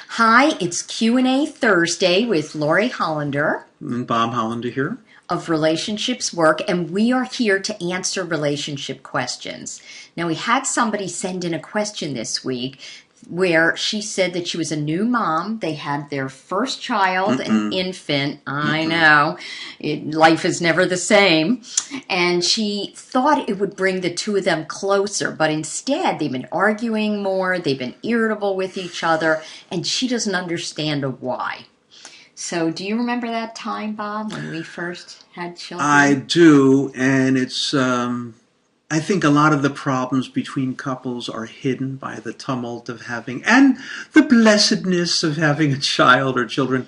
Hi, it's Q&A Thursday with Lori Hollander And Bob Hollander here. of Relationships Work, and we are here to answer relationship questions. Now, we had somebody send in a question this week where she said that she was a new mom. They had their first child, an infant. I know. Life is never the same. And she thought it would bring the two of them closer, but instead they've been arguing more, they've been irritable with each other, and she doesn't understand why. So do you remember that time, Bob, when we first had children? I do, and it's, I think a lot of the problems between couples are hidden by the tumult of having, and the blessedness of having a child or children.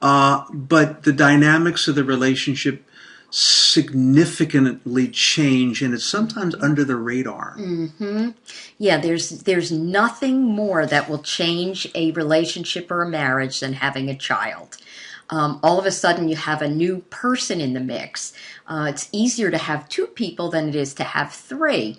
But the dynamics of the relationship significantly change, and it's sometimes under the radar. Mm-hmm. Yeah, there's nothing more that will change a relationship or a marriage than having a child. All of a sudden you have a new person in the mix. It's easier to have two people than it is to have three.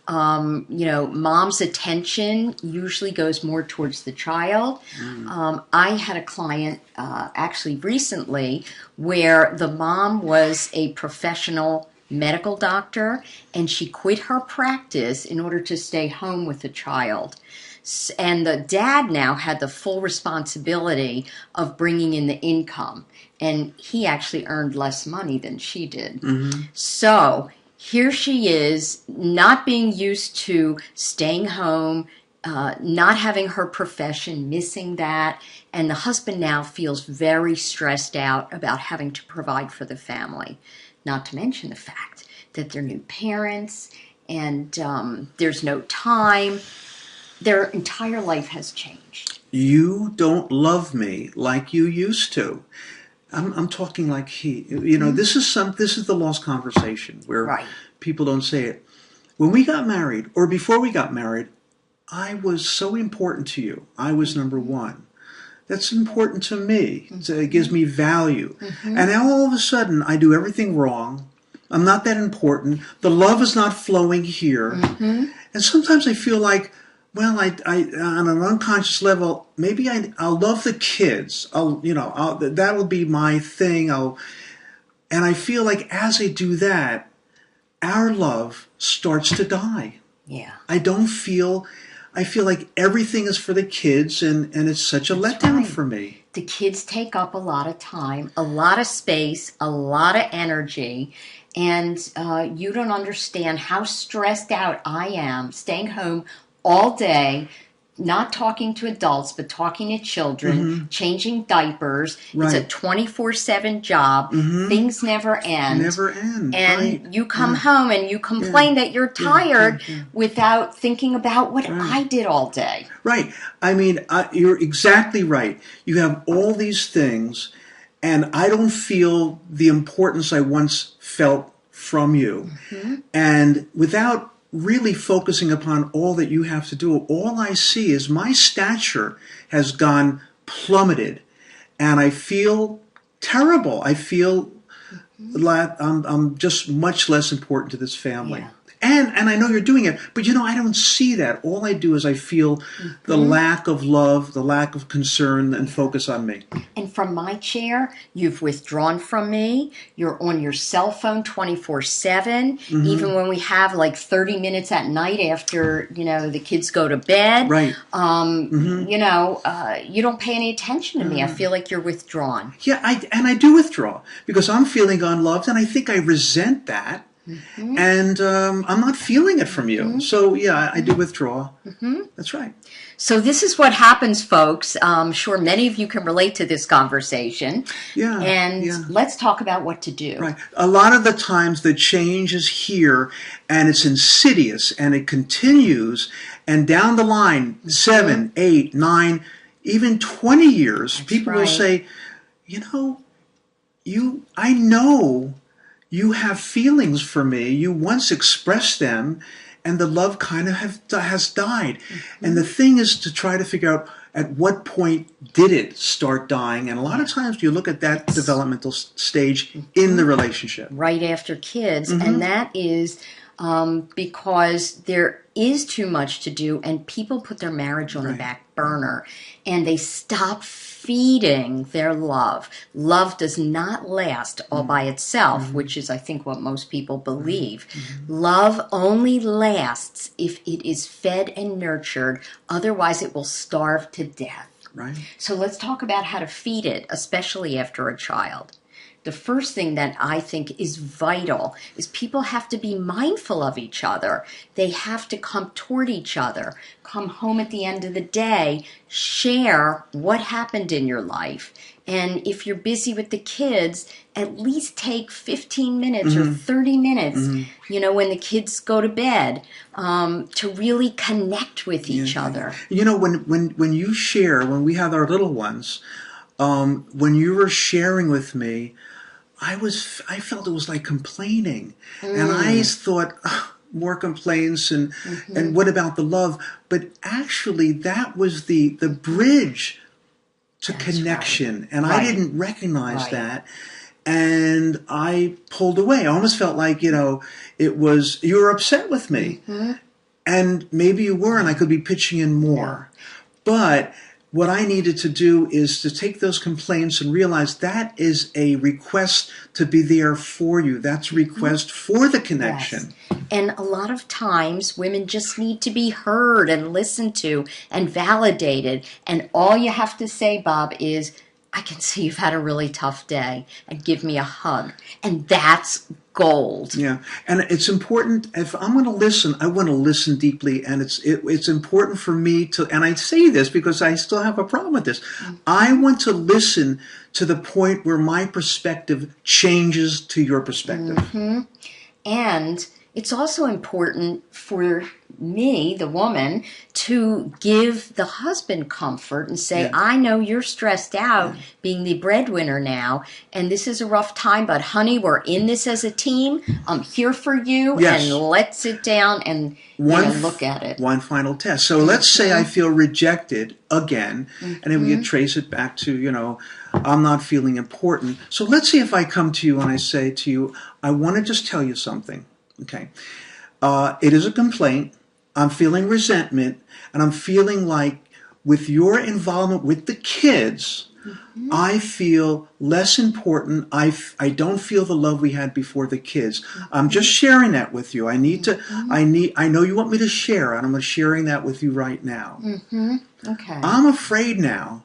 Mom's attention usually goes more towards the child. I had a client actually recently where the mom was a professional medical doctor and she quit her practice in order to stay home with the child. And the dad now had the full responsibility of bringing in the income. And he actually earned less money than she did. Mm-hmm. So here she is, not being used to staying home, not having her profession, missing that. And the husband now feels very stressed out about having to provide for the family. Not to mention the fact that they're new parents and there's no time. Their entire life has changed. You don't love me like you used to. I'm talking like he. This is the lost conversation where people don't say it. When we got married, or before we got married, I was so important to you. I was number one. That's important to me. It gives me value. Mm-hmm. And now all of a sudden, I do everything wrong. I'm not that important. The love is not flowing here. Mm-hmm. And sometimes I feel like, well, I on an unconscious level, maybe I'll love the kids. That will be my thing. And I feel like as I do that, our love starts to die. Yeah. I feel like everything is for the kids, and it's such a letdown for me. The kids take up a lot of time, a lot of space, a lot of energy, and you don't understand how stressed out I am staying home all day, not talking to adults, but talking to children, changing diapers. Right. It's a 24/7 job. Mm-hmm. Things never end. Never end. And you come home and you complain that you're tired without thinking about what I did all day. Right. I mean, you're exactly right. You have all these things, and I don't feel the importance I once felt from you. Mm-hmm. And without really focusing upon all that you have to do, all I see is my stature has gone plummeted, and I feel terrible. I feel like I'm just much less important to this family. Yeah. And I know you're doing it, but I don't see that. All I do is I feel the lack of love, the lack of concern and focus on me. And from my chair, you've withdrawn from me. You're on your cell phone 24/7, even when we have like 30 minutes at night after, the kids go to bed. Right. You don't pay any attention to me. I feel like you're withdrawn. Yeah, I do withdraw because I'm feeling unloved, and I think I resent that. Mm-hmm. And I'm not feeling it from you. Mm-hmm. So, yeah, I do withdraw. Mm-hmm. That's right. So this is what happens, folks. I'm sure many of you can relate to this conversation. Yeah. And let's talk about what to do. Right. A lot of the times the change is here, and it's insidious, and it continues. And down the line, 7, 8, 9, even 20 years, people will say, I know you have feelings for me. You once expressed them, and the love kind of has died. Mm-hmm. And the thing is to try to figure out at what point did it start dying. And a lot of times you look at that developmental stage in the relationship. Right after kids. And that is because there is too much to do, and people put their marriage on the back burner, and they stop feeding their love. Love does not last all by itself, which is, I think, what most people believe. Love only lasts if it is fed and nurtured. Otherwise, it will starve to death. Right. So let's talk about how to feed it, especially after a child. The first thing that I think is vital is people have to be mindful of each other. They have to come toward each other, come home at the end of the day, share what happened in your life. And if you're busy with the kids, at least take 15 minutes or 30 minutes, you know, when the kids go to bed, to really connect with each other. You know, when you share, when we have our little ones, when you were sharing with me, I felt it was like complaining, and I thought, more complaints, and what about the love? But actually, that was the bridge to connection, and I didn't recognize that, and I pulled away. I almost felt like, you know, it was, you were upset with me, and maybe you were, and I could be pitching in more, but what I needed to do is to take those complaints and realize that is a request to be there for you. That's a request for the connection. Yes. And a lot of times women just need to be heard and listened to and validated. And all you have to say, Bob, is, I can see you've had a really tough day, and give me a hug. And that's gold. Yeah, and it's important. If I'm going to listen, I want to listen deeply, and it's important for me to. And I say this because I still have a problem with this. I want to listen to the point where my perspective changes to your perspective. And it's also important for me, the woman, to give the husband comfort and say, I know you're stressed out being the breadwinner now, and this is a rough time, but honey, we're in this as a team. I'm here for you, and let's sit down and look at it. One final test. So let's say I feel rejected again, and then we can trace it back to, you know, I'm not feeling important. So let's see if I come to you and I say to you, I want to just tell you something. Okay. It is a complaint. I'm feeling resentment, and I'm feeling like with your involvement with the kids, I feel less important. I don't feel the love we had before the kids. I'm just sharing that with you. I know you want me to share, and I'm sharing that with you right now. Okay. I'm afraid now.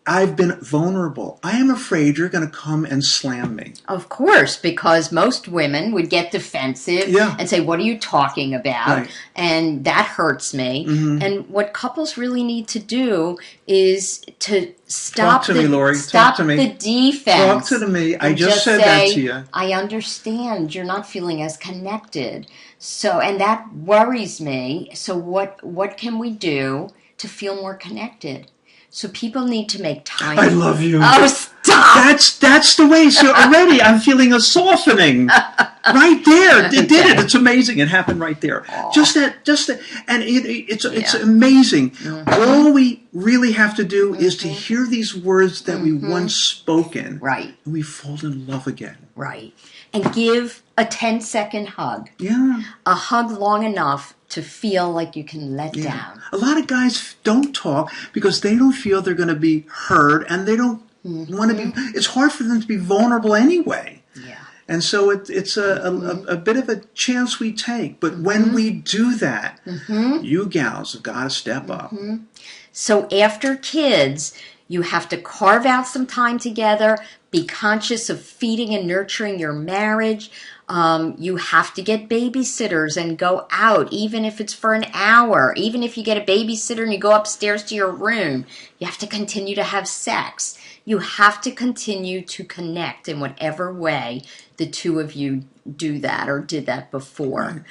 I've been vulnerable. I am afraid you're going to come and slam me. Of course, because most women would get defensive and say, what are you talking about? And that hurts me. And what couples really need to do is to stop the defense. Talk to me. I just said that to you. I understand you're not feeling as connected. So, and that worries me. So what can we do to feel more connected? So people need to make time. I love you. Oh, stop! That's the way. So already I'm feeling a softening right there. It did it. It's amazing. It happened right there. Aww. Just that, and it's amazing. All we really have to do is to hear these words that we once spoken. Right. And we fall in love again. Right. And give a 10-second hug. Yeah. A hug long enough to feel like you can let down. A lot of guys don't talk because they don't feel they're going to be heard, and they don't want to be. It's hard for them to be vulnerable anyway. Yeah. And so it's a bit of a chance we take. But when we do that, you gals have got to step up. So after kids, you have to carve out some time together. Be conscious of feeding and nurturing your marriage. You have to get babysitters and go out, even if it's for an hour. Even if you get a babysitter and you go upstairs to your room, you have to continue to have sex. You have to continue to connect in whatever way the two of you do that or did that before. Right.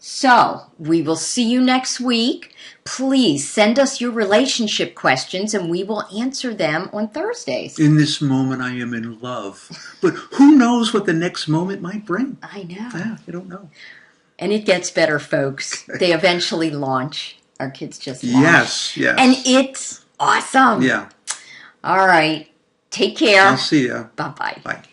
So, we will see you next week. Please send us your relationship questions and we will answer them on Thursdays. In this moment, I am in love. But who knows what the next moment might bring? I know. Yeah, you don't know. And it gets better, folks. They eventually launch. Our kids just launch. Yes. And it's awesome. Yeah. All right. Take care. I'll see you. Bye-bye. Bye.